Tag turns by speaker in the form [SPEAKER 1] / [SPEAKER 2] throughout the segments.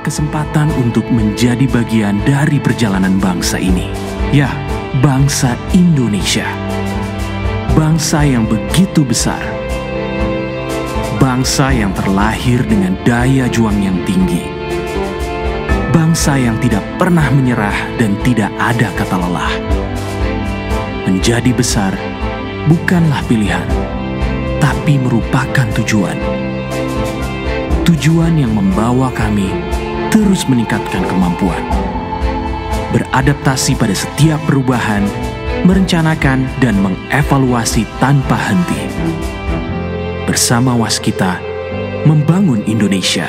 [SPEAKER 1] kesempatan untuk menjadi bagian dari perjalanan bangsa ini. Ya, bangsa Indonesia. Bangsa yang begitu besar. Bangsa yang terlahir dengan daya juang yang tinggi. Bangsa yang tidak pernah menyerah dan tidak ada kata lelah. Menjadi besar bukanlah pilihan, tapi merupakan tujuan. Tujuan yang membawa kami terus meningkatkan kemampuan, beradaptasi pada setiap perubahan, merencanakan dan mengevaluasi tanpa henti. Bersama Waskita, membangun Indonesia.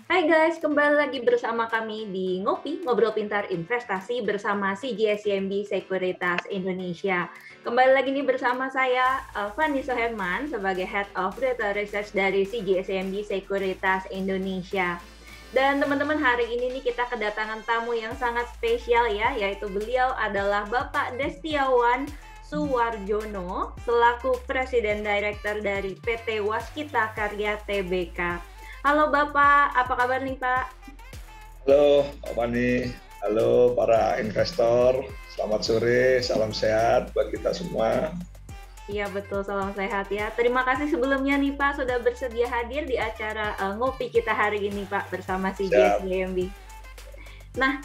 [SPEAKER 2] Hai guys, kembali lagi bersama kami di Ngopi, Ngobrol Pintar Investasi bersama CGS-CIMB Sekuritas Indonesia. Kembali lagi nih bersama saya, Fanny Soherman, sebagai Head of Data Research dari CGS-CIMB Sekuritas Indonesia. Dan teman-teman, hari ini nih kita kedatangan tamu yang sangat spesial ya, yaitu beliau adalah Bapak Destiawan Suwarjono, selaku Presiden Director dari PT Waskita Karya Tbk. Halo Bapak, apa kabar nih Pak?
[SPEAKER 3] Halo Pak Fani, halo para investor, selamat sore, salam sehat buat kita semua.
[SPEAKER 2] Iya betul, salam sehat ya. Terima kasih sebelumnya nih Pak sudah bersedia hadir di acara Ngopi kita hari ini Pak bersama CGS-CIMB. Nah,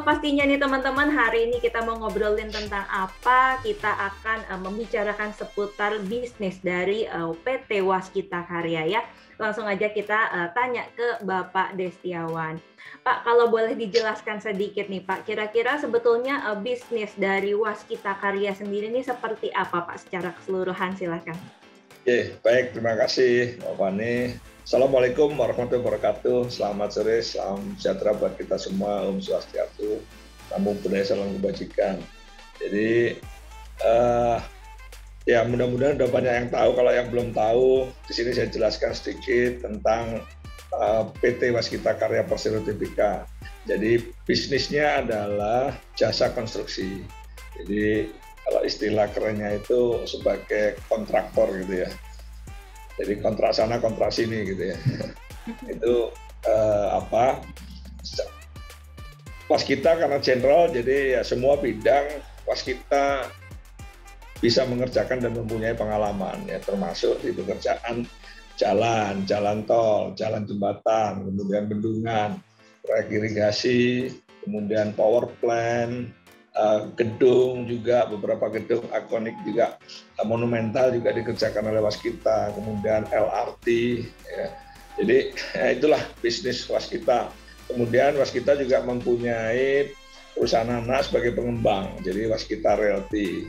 [SPEAKER 2] pastinya nih teman-teman, hari ini kita mau ngobrolin tentang apa? Kita akan membicarakan seputar bisnis dari PT Waskita Karya ya. Langsung aja kita tanya ke Bapak Destiawan. Pak, kalau boleh dijelaskan sedikit nih Pak, kira-kira sebetulnya bisnis dari Waskita Karya sendiri ini seperti apa Pak secara keseluruhan, silakan.
[SPEAKER 3] Oke, baik, terima kasih Pak Fani. Assalamualaikum warahmatullahi wabarakatuh. Selamat sore, salam sejahtera buat kita semua. Om Swastiastu, Namo Buddhaya, salam kebajikan. Jadi ya mudah-mudahan udah banyak yang tahu. Kalau yang belum tahu, di sini saya jelaskan sedikit tentang PT Waskita Karya Persero Tbk. Jadi bisnisnya adalah jasa konstruksi. Jadi kalau istilah kerennya itu sebagai kontraktor gitu ya. Jadi kontrak sana, kontrak sini gitu ya. Itu Waskita karena general, jadi ya semua bidang Waskita bisa mengerjakan dan mempunyai pengalaman ya, termasuk di pekerjaan jalan tol, jalan jembatan, kemudian bendungan, proyek irigasi, kemudian power plant, gedung juga, beberapa gedung ikonik juga, monumental juga dikerjakan oleh Waskita, kemudian LRT ya. Jadi itulah bisnis Waskita. Kemudian Waskita juga mempunyai perusahaan anak sebagai pengembang, jadi Waskita Realty.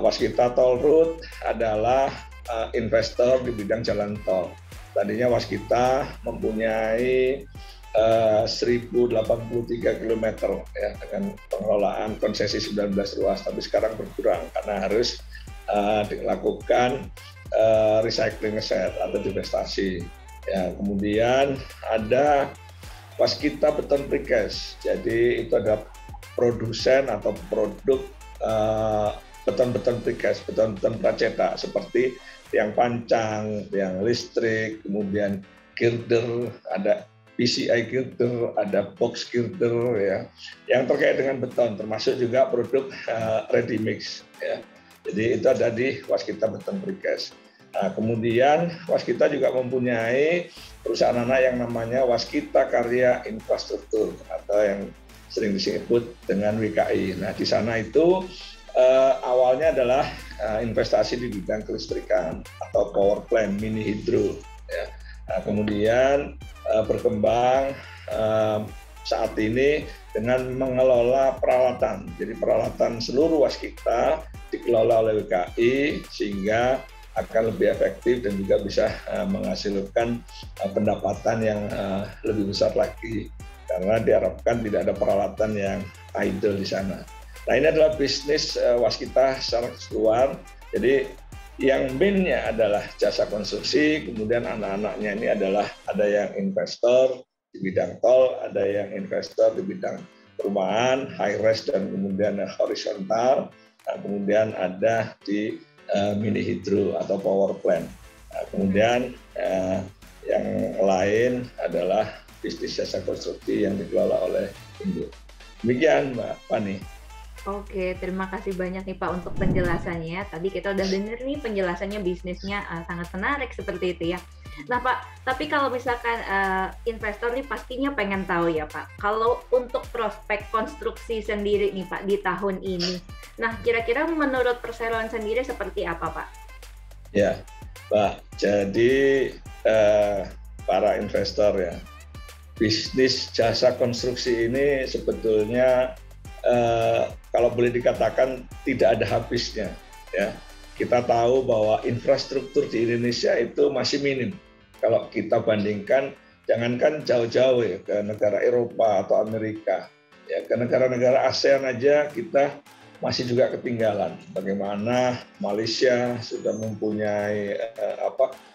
[SPEAKER 3] Waskita Toll Road adalah investor di bidang jalan tol. Tadinya Waskita mempunyai 1083 km ya, dengan pengelolaan konsesi 19 ruas, tapi sekarang berkurang karena harus dilakukan recycling aset atau divestasi. Ya, kemudian ada Waskita Beton Precast, jadi itu ada produsen atau produk beton-beton precast, beton-beton pracetak seperti tiang pancang, tiang listrik, kemudian girder, ada PCI girder, ada box girder ya, yang terkait dengan beton, termasuk juga produk ready mix ya. Jadi itu ada di Waskita Beton Precast. Nah, kemudian Waskita juga mempunyai perusahaan anak yang namanya Waskita Karya Infrastruktur atau yang sering disebut dengan WKI. Nah, di sana itu awalnya adalah investasi di bidang kelistrikan atau power plant, mini hidro ya. Nah, kemudian berkembang saat ini dengan mengelola peralatan. Jadi peralatan seluruh Waskita dikelola oleh WKI sehingga akan lebih efektif dan juga bisa menghasilkan pendapatan yang lebih besar lagi karena diharapkan tidak ada peralatan yang idle di sana. Nah, ini adalah bisnis Waskita secara keseluruhan. Jadi yang main-nya adalah jasa konstruksi, kemudian anak-anaknya ini adalah ada yang investor di bidang tol, ada yang investor di bidang perumahan, high rise dan kemudian horizontal, nah, kemudian ada di mini hidro atau power plant. Nah, kemudian yang lain adalah bisnis jasa konstruksi yang dikelola oleh Indo. Demikian Mbak Fani.
[SPEAKER 2] Oke, terima kasih banyak nih Pak untuk penjelasannya. Tadi kita udah denger nih penjelasannya, bisnisnya sangat menarik seperti itu ya. Nah Pak, tapi kalau misalkan investor nih pastinya pengen tahu ya Pak, kalau untuk prospek konstruksi sendiri nih Pak di tahun ini, nah kira-kira menurut perseroan sendiri seperti apa Pak?
[SPEAKER 3] Ya, Pak, jadi para investor ya, bisnis jasa konstruksi ini sebetulnya kalau boleh dikatakan tidak ada habisnya ya. Kita tahu bahwa infrastruktur di Indonesia itu masih minim. Kalau kita bandingkan, jangankan jauh-jauh ya ke negara Eropa atau Amerika, ya ke negara-negara ASEAN aja kita masih juga ketinggalan. Bagaimana Malaysia sudah mempunyai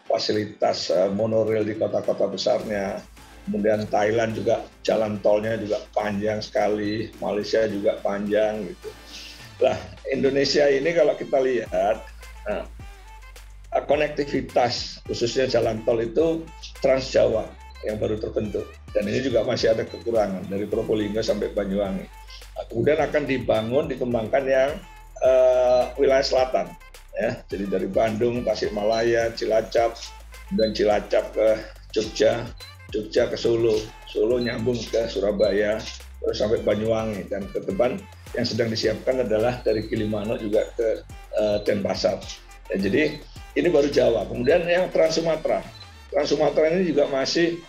[SPEAKER 3] fasilitas monorail di kota-kota besarnya. Kemudian Thailand juga jalan tolnya juga panjang sekali, Malaysia juga panjang gitu. Nah, Indonesia ini kalau kita lihat konektivitas khususnya jalan tol itu Trans Jawa yang baru terbentuk, dan ini juga masih ada kekurangan dari Probolinggo sampai Banyuwangi. Nah, kemudian akan dibangun, dikembangkan yang wilayah selatan, ya. Jadi dari Bandung, Tasikmalaya, Cilacap, dan Cilacap ke Jogja, Jogja ke Solo, Solo nyambung ke Surabaya, terus sampai Banyuwangi, dan ke depan yang sedang disiapkan adalah dari Gilimanuk juga ke Denpasar. Ya, jadi ini baru Jawa. Kemudian yang Trans Sumatera, Trans Sumatera ini juga masih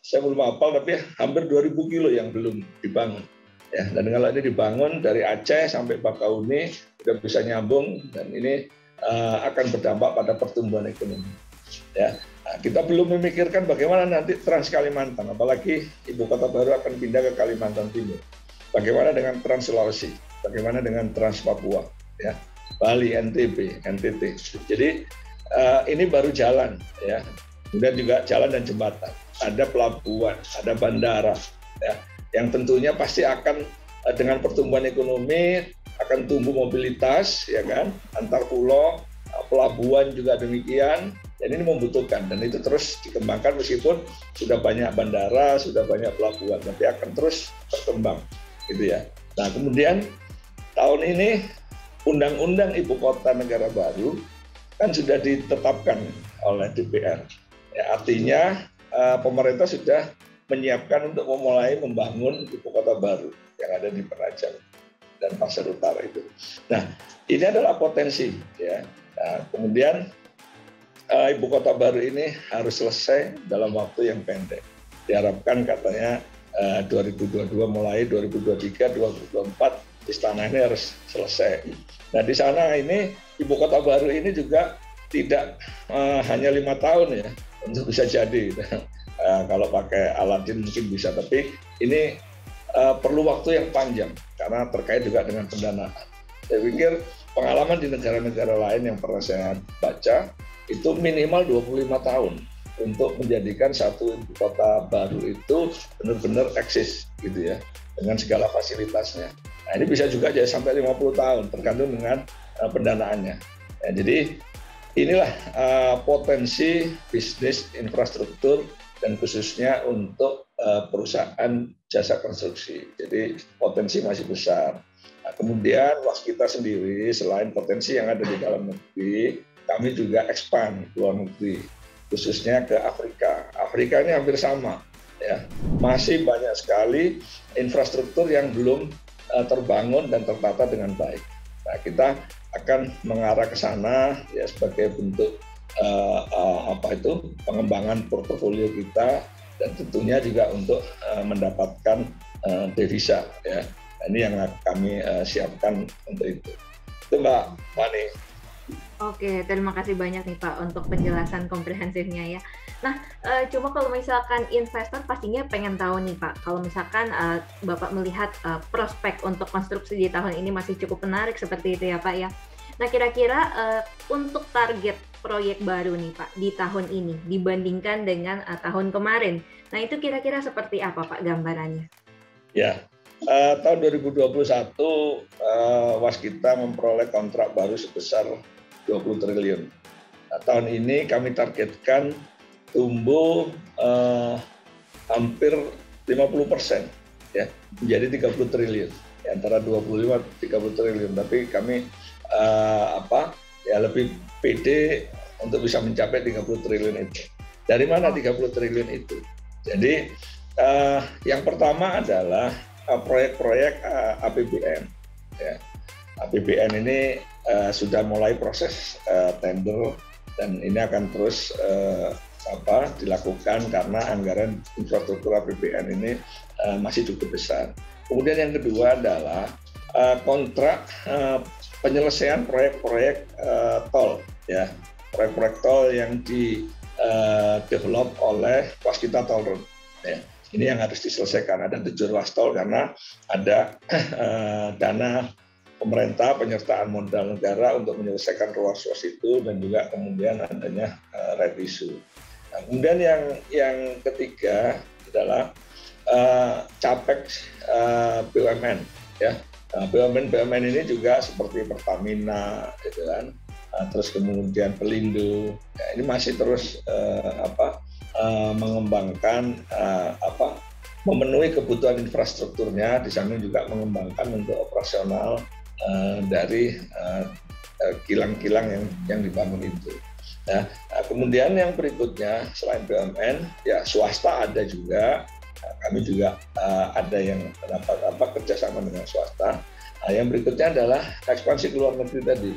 [SPEAKER 3] saya belum hafal, tapi hampir 2.000 kilo yang belum dibangun. Ya, dan kalau ini dibangun dari Aceh sampai Bakauni sudah bisa nyambung, dan ini akan berdampak pada pertumbuhan ekonomi. Ya. Nah, kita belum memikirkan bagaimana nanti Trans Kalimantan, apalagi ibu kota baru akan pindah ke Kalimantan Timur. Bagaimana dengan Trans Sulawesi, bagaimana dengan Trans Papua, ya, Bali, NTB, NTT. Jadi ini baru jalan, ya. Kemudian juga jalan dan jembatan, ada pelabuhan, ada bandara, ya, yang tentunya pasti akan dengan pertumbuhan ekonomi akan tumbuh mobilitas, ya kan, antar pulau, pelabuhan juga demikian. Dan ini membutuhkan, dan itu terus dikembangkan meskipun sudah banyak bandara, sudah banyak pelabuhan, tapi akan terus berkembang, gitu ya. Nah, kemudian tahun ini Undang-Undang Ibu Kota Negara Baru kan sudah ditetapkan oleh DPR. Ya, artinya pemerintah sudah menyiapkan untuk memulai membangun Ibu Kota Baru yang ada di Penajam dan Pasir Utara itu. Nah, ini adalah potensi, ya. Nah, kemudian Ibu Kota Baru ini harus selesai dalam waktu yang pendek. Diharapkan katanya 2022 mulai 2023, 2024 istana ini harus selesai. Nah, di sana ini Ibu Kota Baru ini juga tidak hanya 5 tahun ya untuk bisa jadi. Kalau pakai Aladdin mungkin bisa, tapi ini perlu waktu yang panjang karena terkait juga dengan pendanaan. Saya pikir pengalaman di negara-negara lain yang pernah saya baca itu minimal 25 tahun untuk menjadikan satu ibu kota baru itu benar-benar eksis gitu ya, dengan segala fasilitasnya. Nah, ini bisa juga jadi sampai 50 tahun tergantung dengan pendanaannya. Ya, jadi inilah potensi bisnis infrastruktur dan khususnya untuk perusahaan jasa konstruksi. Jadi potensi masih besar. Nah, kemudian waskita sendiri selain potensi yang ada di dalam negeri, kami juga expand ke luar negeri, khususnya ke Afrika. Afrika ini hampir sama, ya, masih banyak sekali infrastruktur yang belum terbangun dan tertata dengan baik. Nah, kita akan mengarah ke sana ya sebagai bentuk pengembangan portofolio kita, dan tentunya juga untuk mendapatkan devisa, ya. Nah, ini yang kami siapkan untuk itu. Itu Mbak Fani.
[SPEAKER 2] Oke, terima kasih banyak nih Pak untuk penjelasan komprehensifnya ya. Nah, cuma kalau misalkan investor pastinya pengen tahu nih Pak, kalau misalkan Bapak melihat prospek untuk konstruksi di tahun ini masih cukup menarik seperti itu ya Pak ya. Nah, kira-kira untuk target proyek baru nih Pak di tahun ini dibandingkan dengan tahun kemarin, nah itu kira-kira seperti apa Pak gambarannya?
[SPEAKER 3] Ya, Tahun 2021 Waskita memperoleh kontrak baru sebesar 20 triliun. Nah, tahun ini kami targetkan tumbuh hampir 50%, ya, menjadi 30 triliun. Ya, antara 25-30 triliun. Tapi kami lebih pede untuk bisa mencapai 30 triliun itu. Dari mana 30 triliun itu? Jadi yang pertama adalah proyek-proyek APBN. Ya. APBN ini sudah mulai proses tender dan ini akan terus dilakukan karena anggaran infrastruktur APBN ini masih cukup besar. Kemudian yang kedua adalah kontrak penyelesaian proyek-proyek tol, ya, proyek-proyek tol yang develop oleh Waskita Toll Road. Ya. Ini yang harus diselesaikan. Ada 7 ruas tol karena ada dana pemerintah, penyertaan modal negara untuk menyelesaikan ruas-ruas itu dan juga kemudian adanya right issue. Nah, kemudian yang ketiga adalah capex BUMN, ya. BUMN ini juga seperti Pertamina, gitu kan. Terus kemudian Pelindo, ya, ini masih terus mengembangkan memenuhi kebutuhan infrastrukturnya, di samping juga mengembangkan untuk operasional dari kilang-kilang yang dibangun itu. Nah, kemudian yang berikutnya selain BUMN, ya swasta ada juga. Kami juga ada yang kerjasama dengan swasta. Nah, yang berikutnya adalah ekspansi ke luar negeri tadi.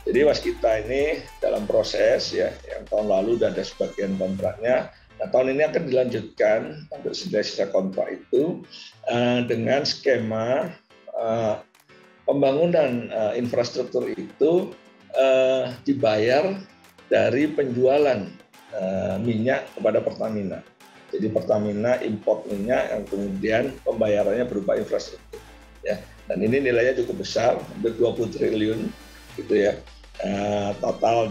[SPEAKER 3] Jadi Waskita ini dalam proses, ya, yang tahun lalu sudah ada sebagian kontraknya. Nah, tahun ini akan dilanjutkan untuk sisa kontrak itu dengan skema pembangunan infrastruktur itu dibayar dari penjualan minyak kepada Pertamina. Jadi Pertamina import minyak yang kemudian pembayarannya berupa infrastruktur. Ya. Dan ini nilainya cukup besar, hampir 20 triliun, gitu ya. Total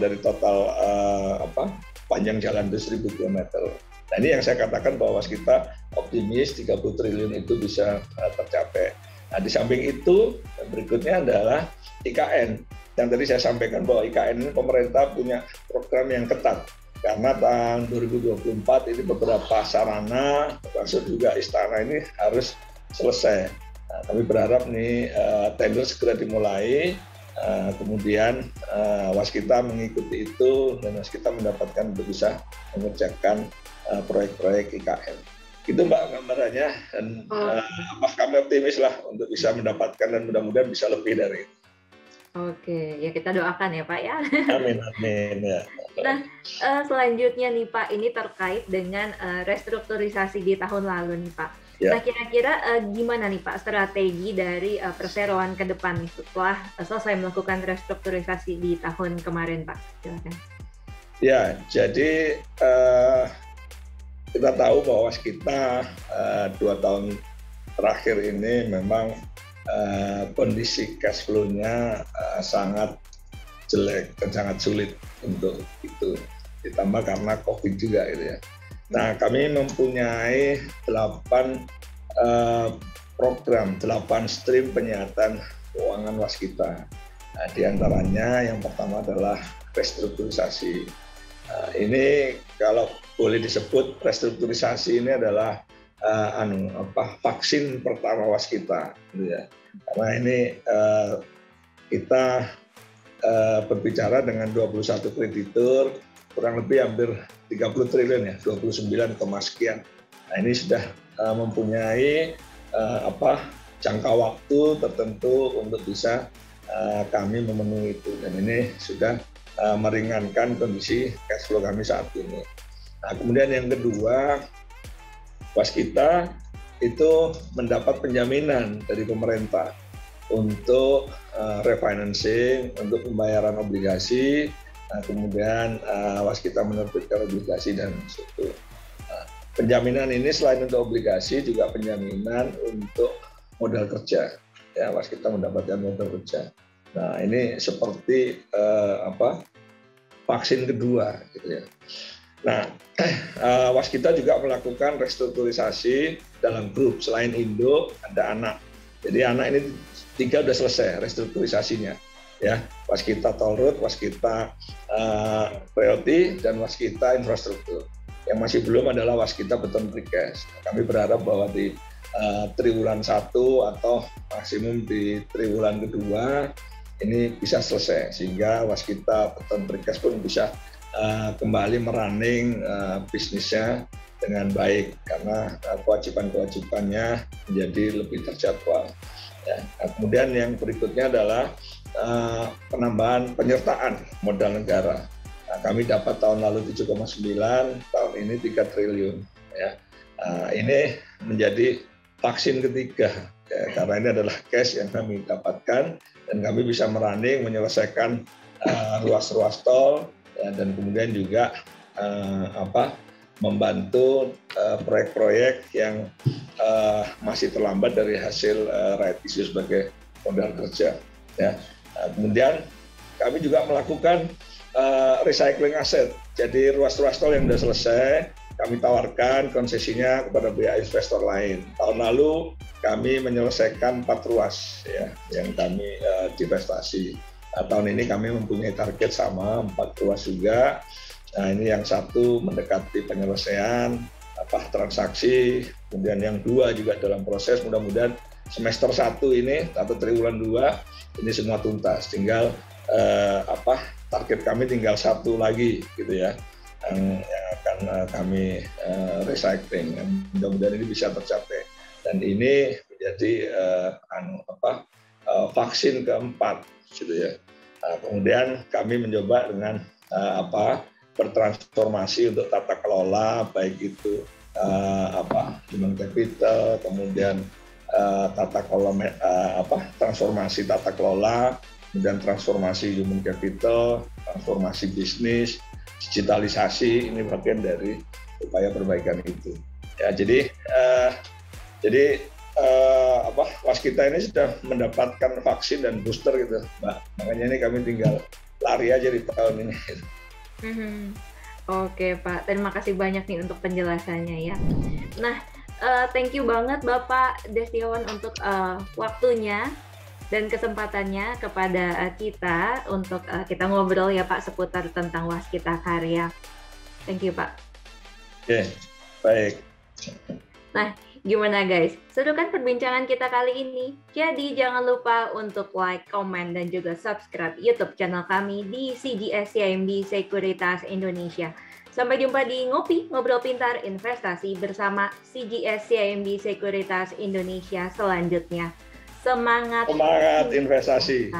[SPEAKER 3] panjang jalan itu 1.000 km. Nah, ini yang saya katakan bahwa Waskita optimis 30 triliun itu bisa tercapai. Nah, di samping itu berikutnya adalah IKN. Yang tadi saya sampaikan bahwa IKN ini pemerintah punya program yang ketat. Karena tahun 2024 ini beberapa sarana, termasuk juga istana ini harus selesai. Nah, kami berharap nih tender segera dimulai. Kemudian Waskita mengikuti itu dan Waskita mendapatkan untuk bisa mengerjakan proyek-proyek IKN. Itu Mbak gambarannya, dan kami optimis lah untuk bisa mendapatkan dan mudah-mudahan bisa lebih dari itu.
[SPEAKER 2] Oke, ya kita doakan ya Pak ya.
[SPEAKER 3] Amin, amin ya.
[SPEAKER 2] Nah, selanjutnya nih Pak, ini terkait dengan restrukturisasi di tahun lalu nih Pak. Ya. Nah, kira-kira gimana nih Pak strategi dari perseroan ke depan nih setelah selesai melakukan restrukturisasi di tahun kemarin Pak? Silakan.
[SPEAKER 3] Ya, jadi kita tahu bahwa Waskita 2 tahun terakhir ini memang kondisi cash flow-nya sangat jelek dan sangat sulit untuk itu, ditambah karena COVID juga gitu ya. Nah, kami mempunyai 8 program, 8 stream penyihatan keuangan Waskita. Nah, di antaranya yang pertama adalah restrukturisasi. Ini kalau boleh disebut restrukturisasi ini adalah vaksin pertama Waskita, gitu ya. Karena ini kita berbicara dengan 21 kreditur, kurang lebih hampir 30 triliun ya, 29, sekian. Nah, ini sudah mempunyai jangka waktu tertentu untuk bisa kami memenuhi itu, dan ini sudah meringankan kondisi cash flow kami saat ini. Nah, kemudian yang kedua, Waskita itu mendapat penjaminan dari pemerintah untuk refinancing, untuk pembayaran obligasi. Nah, kemudian Waskita menerbitkan obligasi dan itu. Nah, penjaminan ini selain untuk obligasi juga penjaminan untuk modal kerja. Ya, Waskita mendapatkan modal kerja. Nah, ini seperti vaksin kedua, gitu ya. Nah, Waskita juga melakukan restrukturisasi dalam grup. Selain Indo, ada anak Jadi anak ini 3 udah selesai restrukturisasinya. Ya, waskita toll road, waskita priority, dan waskita infrastruktur. Yang masih belum adalah waskita beton precast. Kami berharap bahwa di triwulan 1 atau maksimum di triwulan kedua ini bisa selesai, sehingga waskita beton precast pun bisa kembali merunning bisnisnya dengan baik, karena kewajiban-kewajibannya menjadi lebih terjadwal. Ya. Kemudian yang berikutnya adalah penambahan penyertaan modal negara. Nah, kami dapat tahun lalu 7,9, tahun ini 3 triliun. Ya. Ini menjadi vaksin ketiga, ya, karena ini adalah cash yang kami dapatkan dan kami bisa merunning, menyelesaikan ruas-ruas tol, ya, dan kemudian juga membantu proyek-proyek yang masih terlambat dari hasil right issue sebagai modal kerja. Ya. Kemudian kami juga melakukan recycling aset. Jadi ruas-ruas tol yang sudah selesai kami tawarkan konsesinya kepada pihak investor lain. Tahun lalu kami menyelesaikan 4 ruas ya yang kami divestasi. Tahun ini kami mempunyai target sama 4 ruas juga. Nah, ini yang 1 mendekati penyelesaian transaksi, kemudian yang 2 juga dalam proses. Mudah-mudahan semester 1 ini atau triwulan 2 ini semua tuntas. Tinggal target kami tinggal 1 lagi gitu ya yang akan kami recycling. Mudah-mudahan ini bisa tercapai. Dan ini menjadi vaksin keempat gitu ya. Kemudian kami mencoba dengan bertransformasi untuk tata kelola, baik itu human capital, kemudian transformasi tata kelola, kemudian transformasi human capital, transformasi bisnis, digitalisasi, ini bagian dari upaya perbaikan itu. Ya, jadi waskita ini sudah mendapatkan vaksin dan booster gitu, Mbak. Makanya ini kami tinggal lari aja di tahun ini.
[SPEAKER 2] Oke Pak, terima kasih banyak nih untuk penjelasannya ya. Nah, thank you banget Bapak Destiawan untuk waktunya dan kesempatannya kepada kita untuk kita ngobrol ya Pak seputar tentang Waskita Karya. Thank you Pak.
[SPEAKER 3] Oke, baik.
[SPEAKER 2] Nah, gimana guys? Seru kan perbincangan kita kali ini? Jadi jangan lupa untuk like, comment, dan juga subscribe YouTube channel kami di CGS CIMB Sekuritas Indonesia. Sampai jumpa di Ngopi, Ngobrol Pintar Investasi bersama CGS CIMB Sekuritas Indonesia selanjutnya. Semangat
[SPEAKER 3] investasi.